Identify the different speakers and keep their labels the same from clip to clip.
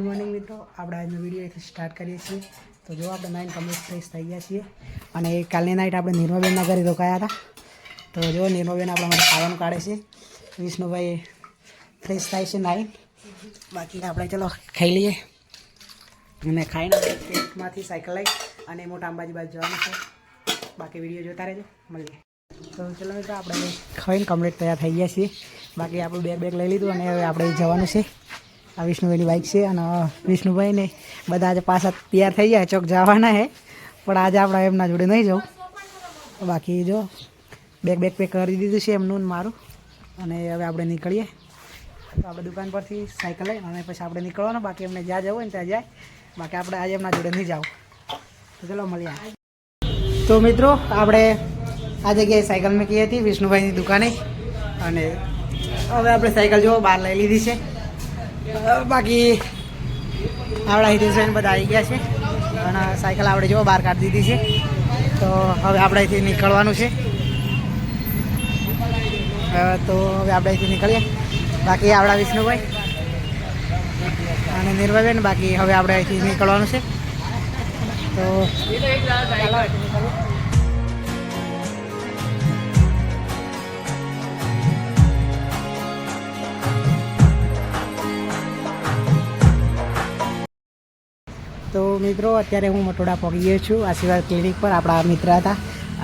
Speaker 1: Morning મિત્રો, આપણે આજનો વિડીયો અહીંથી સ્ટાર્ટ કરીએ છીએ. તો જો આપણે નાઇન કમ્પ્લીટ ફ્રેશ થઈ ગયા છીએ અને કાલની નાઇટ આપણે નિર્માબેનના ઘરે રોકાયા હતા. તો જો નિર્માબેન આપણા માટે ખાવાનું કાઢે છે. વિષ્ણુભાઈ ફ્રેશ થાય છે નાઇન. બાકી આપણે ચલો ખાઈ લઈએ અને ખાઈને પેટમાંથી સાયકલ લઈ અને મોટા અંબાજી બાજુ જવાનું છે. બાકી વિડીયો જોતા રહેજો, મળીએ. તો ચલો મિત્રો, આપણે ખાઈને કમ્પ્લીટ તૈયાર થઈ ગયા છીએ. બાકી આપણું બેગ લઈ લીધું અને હવે આપણે જવાનું છે. આ વિષ્ણુભાઈની બાઇક છે અને વિષ્ણુભાઈને બધા આજે પાછા તૈયાર થઈ ગયા, ચોક જવાના છે. પણ આજે આપણે એમના જોડે નહીં જવું. બાકી જો બેગ પેક કરી દીધું છે એમનું મારું. અને હવે આપણે નીકળીએ. તો આપણે દુકાન પરથી સાયકલ લઈને અને પછી આપણે નીકળવાનું. બાકી એમને જ્યાં જવું હોય ને ત્યાં જાય. બાકી આપણે આજે એમના જોડે નહીં જાવ. તો ચલો મળીએ. તો મિત્રો, આપણે આ જગ્યાએ સાયકલ મૂકી હતી વિષ્ણુભાઈની દુકાને અને હવે આપણે સાયકલ જો બહાર લઈ લીધી છે. બાકી આપણા હિતેશભાઈ બધા આવી ગયા છે અને સાયકલ આપણે જો બહાર કાઢી દીધી છે. તો હવે આપણે અહીંથી નીકળવાનું છે. તો હવે આપણે અહીંથી નીકળીએ. બાકી આપણા વિષ્ણુભાઈ અને નિર્મળબેન, બાકી હવે આપણે અહીંથી નીકળવાનું છે. તો તો મિત્રો, અત્યારે હું મટોડા પહોંચી ગયો છું આશીર્વાદ ક્લિનિક પર. આપણા મિત્ર હતા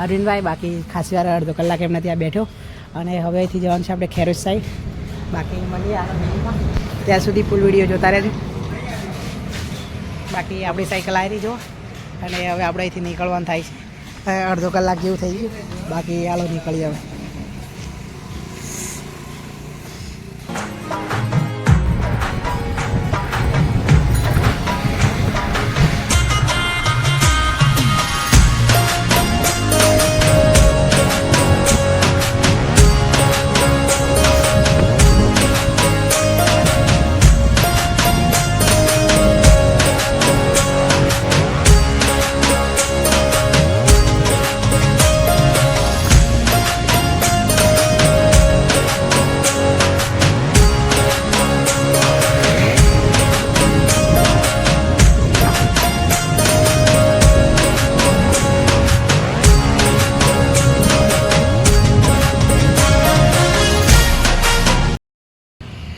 Speaker 1: અરવિંદભાઈ. બાકી ખાસી વાર અડધો કલાક એમના ત્યાં બેઠો અને હવેથી જવાનું છે આપણે ખેરોજ સાઈડ. બાકી મળીએ આ વિડીયોમાં. ત્યાં સુધી ફૂલ વિડીયો જોતા રહેજો. બાકી આપણી સાયકલ આવી રહી જો અને હવે આપણે અહીંથી નીકળવાનું થાય છે. અડધો કલાક જેવું થઈ ગયું. બાકી હાલો નીકળી હવે.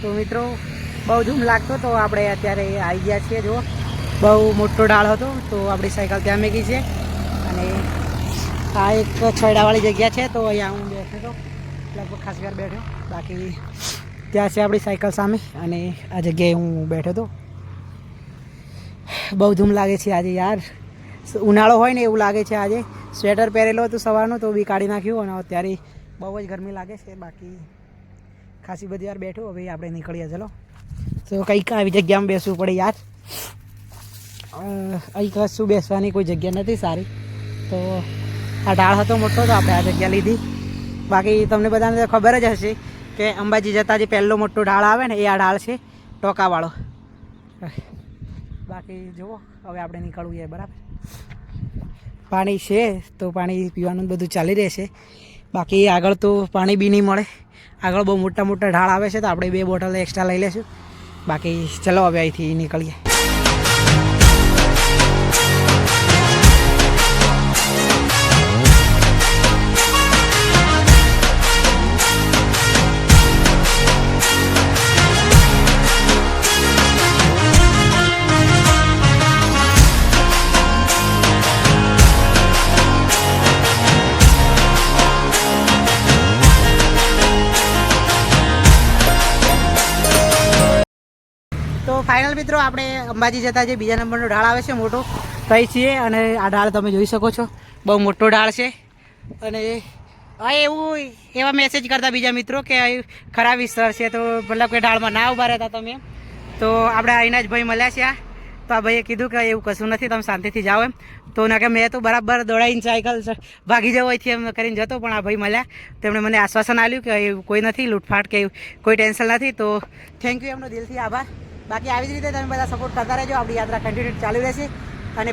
Speaker 1: તો મિત્રો, બહુ ધૂમ લાગતો તો આપણે અત્યારે આવી ગયા છીએ. જો બહુ મોટો ઢાળ હતો તો આપણી સાયકલ ત્યાં મૂકી છે અને આ એક છેડાવાળી જગ્યા છે. તો અહીંયા હું બેઠો હતો, લગભગ ખાસ વાર બેઠો. બાકી ત્યાં છે આપણી સાયકલ સામે અને આ જગ્યાએ હું બેઠો હતો. બહુ ધૂમ લાગે છે આજે યાર. ઉનાળો હોય ને એવું લાગે છે આજે. સ્વેટર પહેરેલો હતું સવારનું તો બી કાઢી નાખ્યું અને અત્યારે બહુ જ ગરમી લાગે છે. બાકી ખાસી બધી વાર બેઠો. હવે આપણે નીકળીએ ચલો. તો કંઈક આવી જગ્યામાં બેસવું પડે યાર. અહીં કશું બેસવાની કોઈ જગ્યા નથી સારી. તો આ ઢાળ હતો મોટો તો આપણે આ જગ્યા લીધી. બાકી તમને બધાને ખબર જ હશે કે અંબાજી જતાં જે પહેલો મોટો ઢાળ આવે ને એ આ ઢાળ છે, ટોકાવાળો. બાકી જુઓ, હવે આપણે નીકળવું છે બરાબર. પાણી છે તો પાણી પીવાનું બધું ચાલી રહેશે. બાકી આગળ તો પાણી બી નહીં મળે. આગળ બહુ મોટા ઢાળ આવે છે તો આપણે 2 બોટલ એક્સ્ટ્રા લઈ લઈશું. બાકી ચલો હવે અહીંથી નીકળીએ. તો ફાઇનલ મિત્રો, આપણે અંબાજી જતા જે બીજા નંબરનો ઢાળ આવે છે મોટો થઈ છીએ અને આ ઢાળ તમે જોઈ શકો છો. બહુ મોટો ઢાળ છે અને એવા મેસેજ કરતા બીજા મિત્રો કે ખરાબ વિસ્તાર છે તો મતલબ કે ઢાળમાં ના ઊભા રહેતા તમે એમ. તો આપણે અહીંના જ ભાઈ મળ્યા છે. તો આ ભાઈએ કીધું કે એવું કશું નથી, તમે શાંતિથી જાઓ એમ. તો ના કે મેં તો બરાબર દોડાઈને સાયકલ ભાગી જવું હોયથી એમ કરીને જતો. પણ આ ભાઈ મળ્યા, તેમણે મને આશ્વાસન આપ્યું કે એવું કોઈ નથી, લૂંટફાટ કે કોઈ ટેન્શન નથી. તો થેન્ક યુ, એમનો દિલથી આભાર. બાકી આવી જ રીતે તમે બધા સપોર્ટ કરતા રહેજો. આપણી યાત્રા કન્ટિન્યુ ચાલુ રહેશે અને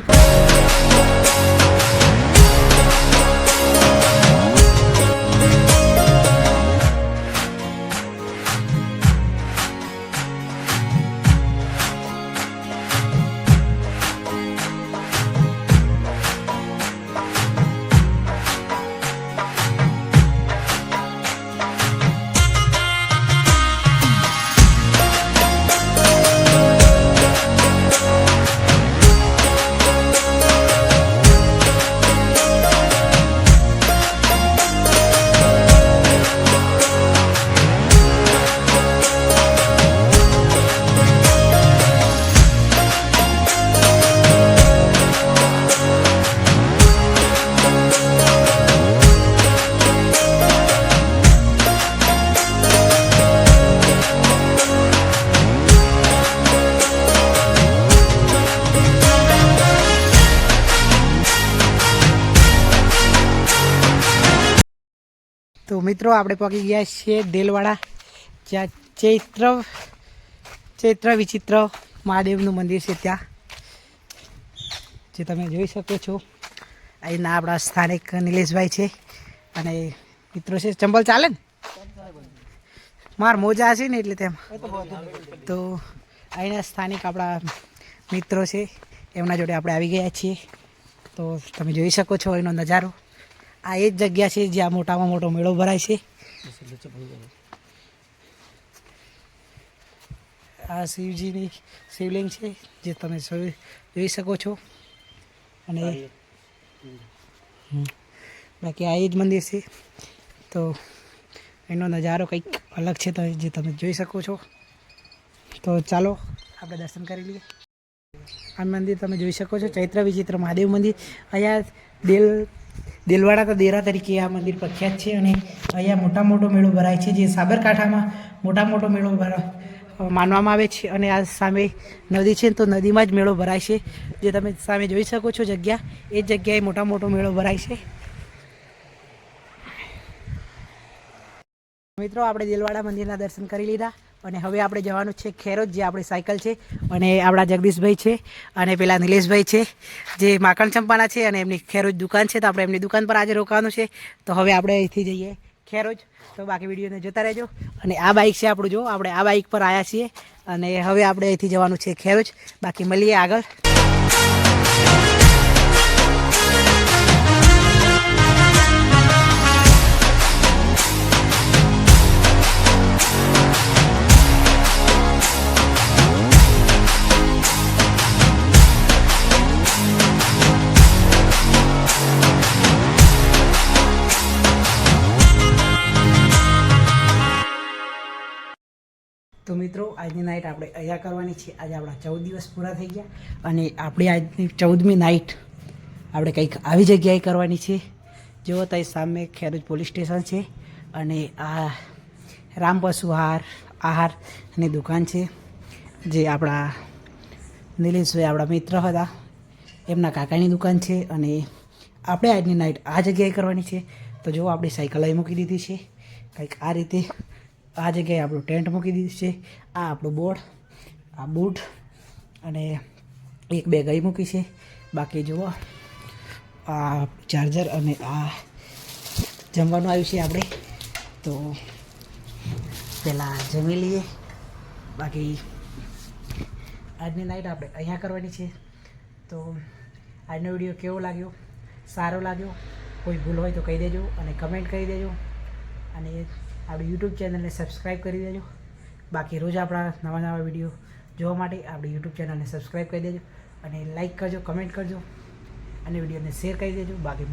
Speaker 1: મિત્રો આપણે પહોંચી ગયા છીએ દેલવાડા, જ્યાં ચૈત્ર વિચિત્ર મહાદેવનું મંદિર છે, ત્યાં જે તમે જોઈ શકો છો. અહીંના આપણા સ્થાનિક નિલેશભાઈ છે અને મિત્રો છે. ચંબલ ચાલે ને? માર મોજા છે ને એટલે તેમ. તો અહીંના સ્થાનિક આપણા મિત્રો છે, એમના જોડે આપણે આવી ગયા છીએ. તો તમે જોઈ શકો છો એનો નજારો. આ એ જ જગ્યા છે જ્યાં મોટામાં મોટો મેળો ભરાય છે. આ શિવજીની શિવલિંગ છે, જે તમે જોઈ શકો છો. અને બાકી આ એ જ મંદિર છે. તો એનો નજારો કંઈક અલગ છે, તો જે તમે જોઈ શકો છો. તો ચાલો આપણે દર્શન કરી લઈએ. આ મંદિર તમે જોઈ શકો છો, ચૈત્ર વિચિત્ર મહાદેવ મંદિર. અહીંયા દેલવાડા તો દેરા તરીકે આ મંદિર પ્રખ્યાત છે. અને અહીંયા મોટો મેળો ભરાય છે, જે સાબરકાંઠામાં મોટો મેળો માનવામાં આવે છે. અને આ સામે નદી છે, તો નદીમાં જ મેળો ભરાય છે, જે તમે સામે જોઈ શકો છો. જગ્યા એ જ જગ્યાએ મોટો મેળો ભરાય છે. મિત્રો આપણે દેલવાડા મંદિરના દર્શન કરી લીધા અને હવે આપણે જવાનું છે ખેરોજ, જે આપણી સાયકલ છે. અને આપણા જગદીશભાઈ છે અને પેલા નિલેશભાઈ છે, જે માખણ ચંપાના છે, અને એમની ખેરોજ દુકાન છે. તો આપણે એમની દુકાન પર આજે રોકાવાનું છે. તો હવે આપણે અહીંથી જઈએ ખેરોજ. તો બાકી વિડીયોને જોતા રહેજો. અને આ બાઇક છે આપણું, જો આપણે આ બાઇક પર આવ્યા છીએ અને હવે આપણે અહીંથી જવાનું છે ખેરોજ. બાકી મળીએ આગળ. તો મિત્રો આજની નાઇટ આપણે અહીંયા કરવાની છે. આજે આપણા 14 દિવસ પૂરા થઈ ગયા અને આપણી આજની 14મી નાઇટ આપણે કંઈક આવી જગ્યાએ કરવાની છે. જો ત્યાં સામે ખેરોજ પોલીસ સ્ટેશન છે અને આ રામ પશુ આહારની દુકાન છે, જે આપણા નિલેશભાઈ આપણા મિત્ર હતા, એમના કાકાની દુકાન છે. અને આપણે આજની નાઇટ આ જગ્યાએ કરવાની છે. તો જો આપણી સાયકલ અહીં મૂકી દીધી છે કંઈક આ રીતે. આ જગ્યાએ આપણું ટેન્ટ મૂકી દીધું છે. આ આપણું બોર્ડ, આ બૂટ અને એક બેગ અહીં મૂકી છે. બાકી જુઓ આ ચાર્જર અને આ જમવાનું આવ્યું છે આપણે. તો પહેલાં જમી લઈએ. બાકી આજની નાઇટ આપણે અહીંયા કરવાની છે. તો આજનો વિડીયો કેવો લાગ્યો? સારો લાગ્યો? કોઈ ભૂલ હોય તો કહી દેજો અને કમેન્ટ કરી દેજો. અને આપણી યુટ્યુબ ચેનલને સબસ્ક્રાઈબ કરી દેજો. બાકી રોજ આપણા નવા વિડીયો જોવા માટે આપણી યુટ્યુબ ચેનલને સબસ્ક્રાઈબ કરી દેજો અને લાઈક કરજો, કમેન્ટ કરજો અને વિડીયોને શેર કરી દેજો. બાકી